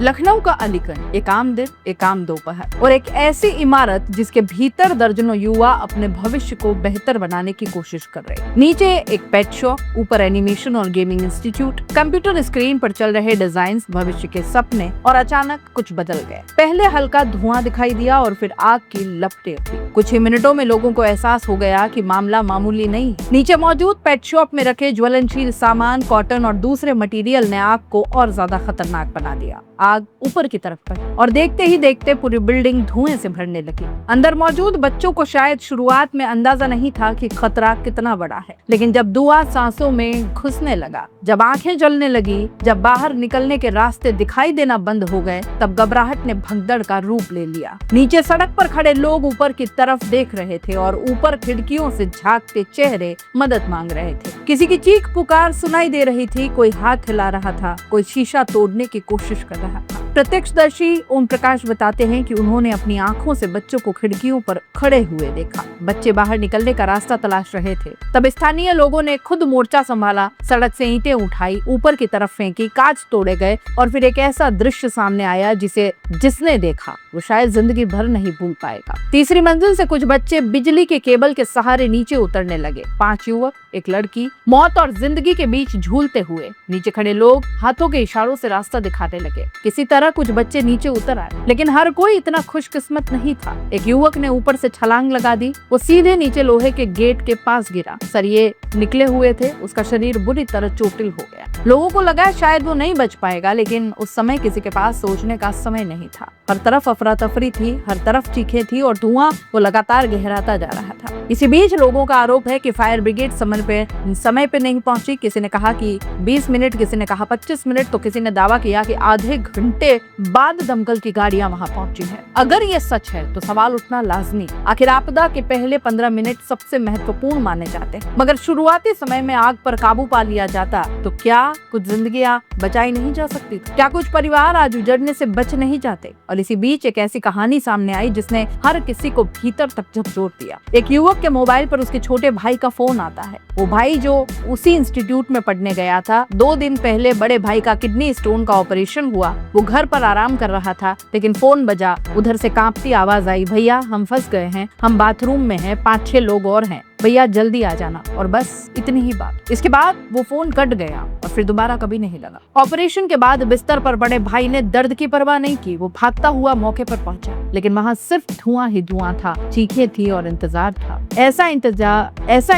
लखनऊ का अलीगंज, एक आम दिन, एक आम दोपहर और एक ऐसी इमारत जिसके भीतर दर्जनों युवा अपने भविष्य को बेहतर बनाने की कोशिश कर रहे। नीचे एक पेट शॉप, ऊपर एनिमेशन और गेमिंग इंस्टीट्यूट, कंप्यूटर स्क्रीन पर चल रहे डिजाइन, भविष्य के सपने। और अचानक कुछ बदल गए। पहले हल्का धुआं दिखाई दिया और फिर आग की लपटें उठी। कुछ ही मिनटों में लोगों को एहसास हो गया कि मामला मामूली नहीं। नीचे मौजूद पेट शॉप में रखे ज्वलनशील सामान, कॉटन और दूसरे मटेरियल ने आग को और ज्यादा खतरनाक बना दिया। आग ऊपर की तरफ बढ़ी और देखते ही देखते पूरी बिल्डिंग धुएं से भरने लगी। अंदर मौजूद बच्चों को शायद शुरुआत में अंदाजा नहीं था कि खतरा कितना बड़ा है, लेकिन जब धुआं सांसों में घुसने लगा, जब आंखें जलने लगी, जब बाहर निकलने के रास्ते दिखाई देना बंद हो गए, तब घबराहट ने भगदड़ का रूप ले लिया। नीचे सड़क पर खड़े लोग ऊपर की तरफ देख रहे थे और ऊपर खिड़कियों से झांकते चेहरे मदद मांग रहे थे। किसी की चीख पुकार सुनाई दे रही थी, कोई हाथ हिला रहा था, कोई शीशा तोड़ने की कोशिश कर रहा था। प्रत्यक्षदर्शी ओम प्रकाश बताते हैं कि उन्होंने अपनी आंखों से बच्चों को खिड़कियों पर खड़े हुए देखा। बच्चे बाहर निकलने का रास्ता तलाश रहे थे। तब स्थानीय लोगों ने खुद मोर्चा संभाला, सड़क से ईंटें उठाई, ऊपर की तरफ फेंकी, कांच तोड़े गए और फिर एक ऐसा दृश्य सामने आया जिसने देखा वो शायद जिंदगी भर नहीं भूल पाएगा। तीसरी मंजिल से कुछ बच्चे बिजली के केबल के सहारे नीचे उतरने लगे। 5 युवक, एक लड़की, मौत और जिंदगी के बीच झूलते हुए। नीचे खड़े लोग हाथों के इशारों से रास्ता दिखाने लगे। किसी तरह कुछ बच्चे नीचे उतर आए, लेकिन हर कोई इतना खुशकिस्मत नहीं था। एक युवक ने ऊपर से छलांग लगा दी। वो सीधे नीचे लोहे के गेट के पास गिरा। सरिये निकले हुए थे, उसका शरीर बुरी तरह चोटिल हो गया। लोगों को लगा शायद वो नहीं बच पाएगा, लेकिन उस समय किसी के पास सोचने का समय नहीं था। हर तरफ अफरा तफरी थी, हर तरफ चीखें थी और धुआं वो लगातार गहराता जा रहा था। इसी बीच लोगों का आरोप है कि फायर ब्रिगेड समय पे नहीं पहुंची। किसी ने कहा कि 20 मिनट, किसी ने कहा 25 मिनट, तो किसी ने दावा किया कि आधे घंटे बाद दमकल की गाड़ियां वहां पहुंची है। अगर ये सच है तो सवाल उठना लाजमी, आखिर आपदा के पहले 15 मिनट सबसे महत्वपूर्ण माने जाते हैं। मगर शुरुआती समय में आग पर काबू पा लिया जाता तो क्या कुछ जिंदगियां बचाई नहीं जा सकती? क्या कुछ परिवार आज उजड़ने से बच नहीं जाते? और इसी बीच एक ऐसी कहानी सामने आई जिसने हर किसी को भीतर तक झकझोर दिया। एक युवक के मोबाइल पर उसके छोटे भाई का फोन आता है। वो भाई जो उसी इंस्टीट्यूट में पढ़ने गया था। 2 दिन पहले बड़े भाई का किडनी स्टोन का ऑपरेशन हुआ। वो घर पर आराम कर रहा था, लेकिन फोन बजा। उधर से कांपती आवाज आई, भैया हम फंस गए हैं, हम बाथरूम में हैं, 5-6 लोग और हैं, भैया जल्दी आ जाना। और बस इतनी ही बात। इसके बाद वो फोन कट गया और फिर दोबारा कभी नहीं लगा। ऑपरेशन के बाद बिस्तर पर बड़े भाई ने दर्द की परवाह नहीं की। वो भागता हुआ मौके पर पहुंचा, लेकिन वहाँ सिर्फ धुआं ही धुआं था, चीखें थी और इंतजार था। ऐसा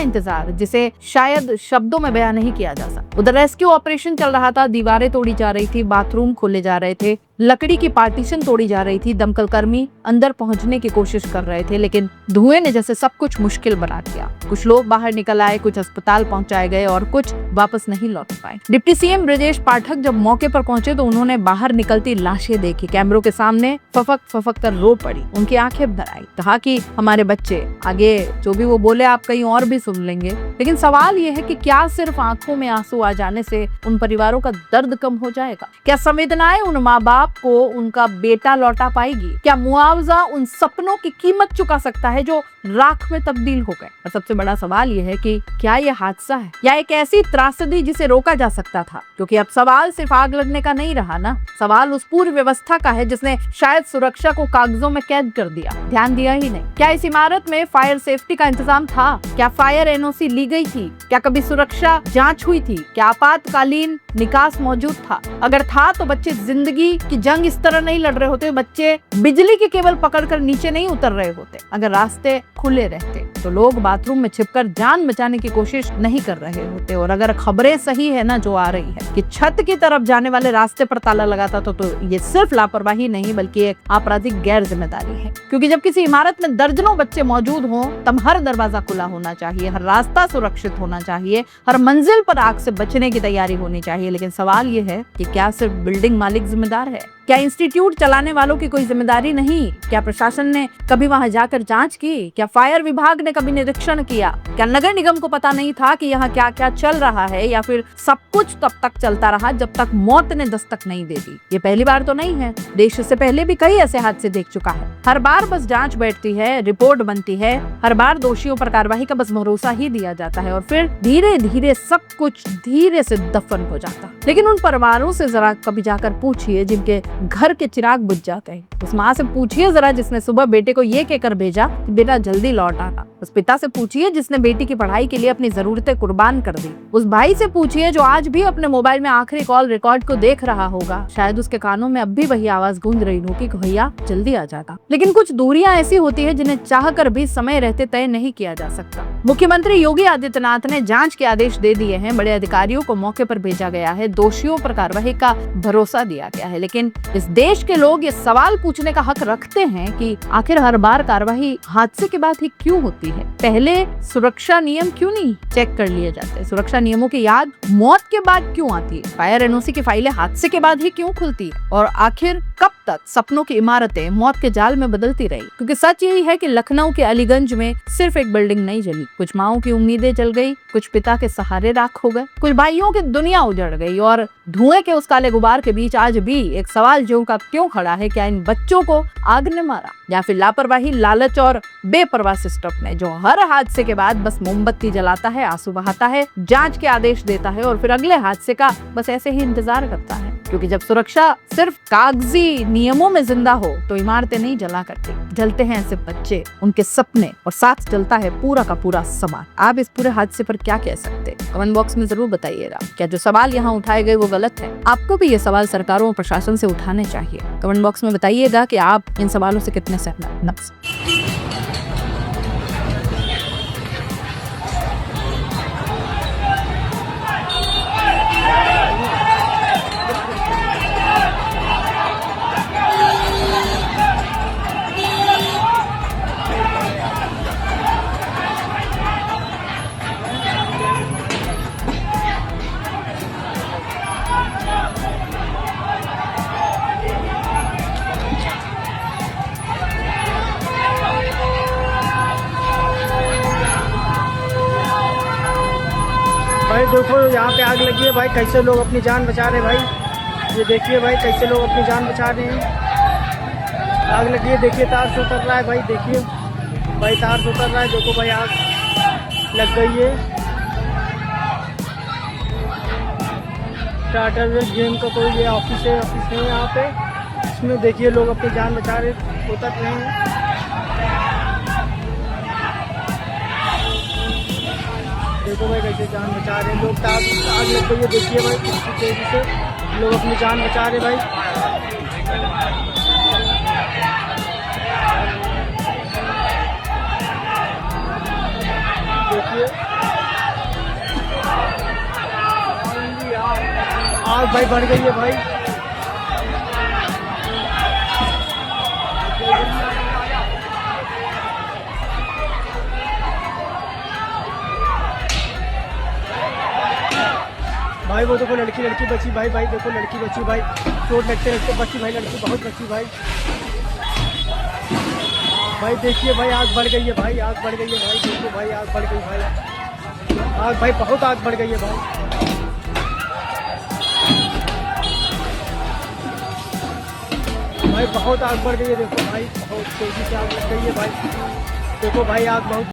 इंतजार जिसे शायद शब्दों में बयां नहीं किया जा सकता। उधर रेस्क्यू ऑपरेशन चल रहा था। दीवारें तोड़ी जा रही थी, बाथरूम खोले जा रहे थे, लकड़ी की पार्टीशन तोड़ी जा रही थी। दमकल कर्मी अंदर पहुंचने की कोशिश कर रहे थे, लेकिन धुएं ने जैसे सब कुछ मुश्किल बना दिया। कुछ लोग बाहर निकल आए, कुछ अस्पताल पहुंचाए गए और कुछ वापस नहीं लौट पाए। डिप्टी सीएम ब्रजेश पाठक जब मौके पर पहुंचे तो उन्होंने बाहर निकलती लाशें देखी। कैमरों के सामने फफक कर रो पड़ी। उनकी आंखें भर आई। कहा कि हमारे बच्चे, आगे जो भी वो बोले आप कहीं और भी सुन लेंगे। लेकिन सवाल ये है कि क्या सिर्फ आंखों में आंसू आ जाने से उन परिवारों का दर्द कम हो जाएगा? क्या संवेदनाएं उन माँ बाप को उनका बेटा लौटा पाएगी? क्या मुआवजा उन सपनों की कीमत चुका सकता है जो राख में तब्दील हो गए? और सबसे बड़ा सवाल यह है कि क्या यह हादसा है या एक ऐसी त्रासदी जिसे रोका जा सकता था? क्योंकि अब सवाल सिर्फ आग लगने का नहीं रहा ना, सवाल उस पूरी व्यवस्था का है जिसने शायद सुरक्षा को कागजों में कैद कर दिया, ध्यान दिया ही नहीं। क्या इस इमारत में फायर सेफ्टी का इंतजाम था? क्या फायर एनओसी ली गई थी? क्या कभी सुरक्षा जांच हुई थी? क्या आपातकालीन निकास मौजूद था? अगर था तो बच्चे जिंदगी की जंग इस तरह नहीं लड़ रहे होते, बच्चे बिजली के केबल पकड़कर नीचे नहीं उतर रहे होते। अगर रास्ते खुले रहते तो लोग बाथरूम में छिपकर जान बचाने की कोशिश नहीं कर रहे होते। और अगर खबरें सही है ना जो आ रही है कि छत की तरफ जाने वाले रास्ते पर ताला लगाता तो ये सिर्फ लापरवाही नहीं बल्कि एक आपराधिक गैर जिम्मेदारी है। क्योंकि जब किसी इमारत में दर्जनों बच्चे मौजूद हों तब हर दरवाजा खुला होना चाहिए, हर रास्ता सुरक्षित होना चाहिए, हर मंजिल पर आग से बचने की तैयारी होनी चाहिए। लेकिन सवाल ये है कि क्या सिर्फ बिल्डिंग मालिक जिम्मेदार है? क्या इंस्टीट्यूट चलाने वालों की कोई जिम्मेदारी नहीं? क्या प्रशासन ने कभी वहां जाकर जांच की? क्या फायर विभाग ने कभी निरीक्षण किया? क्या नगर निगम को पता नहीं था कि यहाँ क्या क्या चल रहा है? या फिर सब कुछ तब तक चलता रहा जब तक मौत ने दस्तक नहीं दे दी? ये पहली बार तो नहीं है, देश इससे पहले भी कई ऐसे हादसे देख चुका है। हर बार बस जांच बैठती है, रिपोर्ट बनती है, हर बार दोषियों पर कार्रवाई का बस भरोसा ही दिया जाता है और फिर धीरे धीरे सब कुछ धीरे से दफन हो जाता है। जाता। लेकिन उन परिवारों से जरा कभी जाकर पूछिए जिनके घर के चिराग बुझ जाते हैं। उस माँ से पूछिए जरा जिसने सुबह बेटे को ये कहकर भेजा कि बेटा जल्दी लौट आना। उस पिता से पूछिए जिसने बेटी की पढ़ाई के लिए अपनी जरूरतें कुर्बान कर दी। उस भाई से पूछिए जो आज भी अपने मोबाइल में आखिरी कॉल रिकॉर्ड को देख रहा होगा। शायद उसके कानों में अब भी वही आवाज गूंज रही होगी कि भैया जल्दी आ जाना। लेकिन कुछ दूरियां ऐसी होती है जिन्हें चाहकर भी समय रहते तय नहीं किया जा सकता। मुख्यमंत्री योगी आदित्यनाथ ने जांच के आदेश दे दिए हैं, बड़े अधिकारियों को मौके पर भेजा गया है, दोषियों पर कार्रवाई का भरोसा दिया गया है। लेकिन इस देश के लोग ये सवाल पूछने का हक रखते हैं कि आखिर हर बार कार्रवाई हादसे के बाद ही क्यों होती है? पहले सुरक्षा नियम क्यों नहीं चेक कर लिए जाते? सुरक्षा नियमों की याद मौत के बाद क्यों आती है? फायर एनओसी की फाइलें हादसे के बाद ही क्यों खुलती है? और आखिर कब तक सपनों की इमारतें मौत के जाल में बदलती रही? क्योंकि सच यही है कि लखनऊ के अलीगंज में सिर्फ एक बिल्डिंग नहीं जली, कुछ माओं की उम्मीदें जल गई, कुछ पिता के सहारे राख हो गए, कुछ भाइयों की दुनिया उजड़ गई। और धुएं के उस काले गुबार के बीच आज भी एक सवाल जो का क्यों खड़ा है, क्या इन बच्चों को आग ने मारा या फिर लापरवाही, लालच और बेपरवाह सिस्टम ने, जो हर हादसे के बाद बस मोमबत्ती जलाता है, आंसू बहाता है, जांच के आदेश देता है और फिर अगले हादसे का बस ऐसे ही इंतजार करता है। क्योंकि जब सुरक्षा सिर्फ कागजी नियमों में जिंदा हो तो इमारतें नहीं जला करती, जलते हैं ऐसे बच्चे, उनके सपने और साथ जलता है पूरा का पूरा समाज। आप इस पूरे हादसे पर क्या कह सकते हैं? कमेंट बॉक्स में जरूर बताइएगा। क्या जो सवाल यहाँ उठाए गए वो गलत है? आपको भी ये सवाल सरकारों और प्रशासन से उठाने चाहिए। कमेंट बॉक्स में बताइएगा कि आप इन सवालों से कितने सहमत। नमस्कार। भाई देखो यहाँ पे आग लगी है भाई, कैसे लोग अपनी जान बचा रहे हैं भाई। ये देखिए भाई कैसे लोग अपनी जान बचा रहे हैं। आग लगी है, देखिए तार से उतर रहा है भाई, देखिए भाई तार से उतर रहा है। देखो भाई आग लग गई है। स्टार्टर गेम का कोई ये ऑफिस है यहाँ पे, इसमें देखिए लोग अपनी जान बचा रहे, उतर रहे हैं। देखो भाई कैसे जान बचा रहे हैं लोग। आग लग गई है, देखिए भाई कितनी तेजी से लोग अपनी जान बचा रहे भाई। देखिए आग भाई बढ़ गई है भाई। भाई वो देखो लड़की बची भाई, देखो लड़की बची भाई, चोट लगते बची भाई, लड़की बहुत बची भाई। भाई देखिए भाई आग बढ़ गई है भाई, आग बढ़ गई है भाई। देखो भाई आग बढ़ गई भाई, आग भाई बहुत आग बढ़ गई है भाई। भाई बहुत आग बढ़ गई है, देखो भाई बहुत तेजी से आग लग गई है भाई। देखो भाई आग बहुत